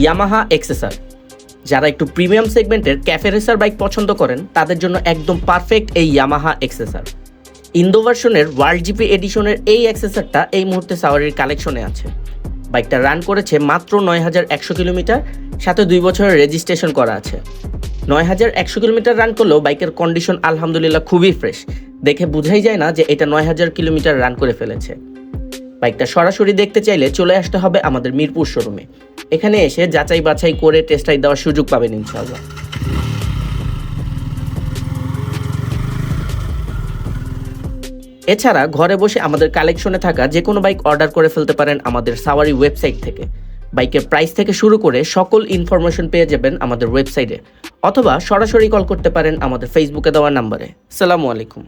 Yamaha এক্সেসার। যারা একটু premium সেগমেন্টের ক্যাফে রেসার বাইক পছন্দ করেন তাদের জন্য একদম পারফেক্ট এই ইয়ামাহা এক্সেসার। ইন্দো ভার্সনের ওয়ার্ল্ড জিপি এডিশনের এই এক্সেসারটা এই মুহূর্তে সাওয়ারির কালেকশনে আছে। বাইকটা রান করেছে মাত্র ৯,১০০ কিলোমিটার, সাথে ২ বছরের রেজিস্ট্রেশন করা আছে। ৯,১০০ কিলোমিটার রান করলেও বাইকের কন্ডিশন আলহামদুলিল্লাহ খুবই ফ্রেশ, দেখে বোঝাই যায় না যে এটা ৯,০০০ কিলোমিটার রান করে ফেলেছে। বাইকটা সরাসরি দেখতে চাইলে চলে আসতে হবে আমাদের মিরপুর শোরুমে। এখানে এসে যাচাই বাছাই করে টেস্ট রাইড দেওয়ার সুযোগ পাবেন ইনশাআল্লাহ। এছাড়া ঘরে বসে আমাদের কালেকশনে থাকা যে কোনো বাইক অর্ডার করে ফেলতে পারেন আমাদের সাওয়ারি ওয়েবসাইট থেকে। বাইকের প্রাইস থেকে শুরু করে সকল ইনফরমেশন পেয়ে যাবেন আমাদের ওয়েবসাইটে, অথবা সরাসরি কল করতে পারেন আমাদের ফেসবুকে দেওয়া নাম্বারে। আসসালামু আলাইকুম।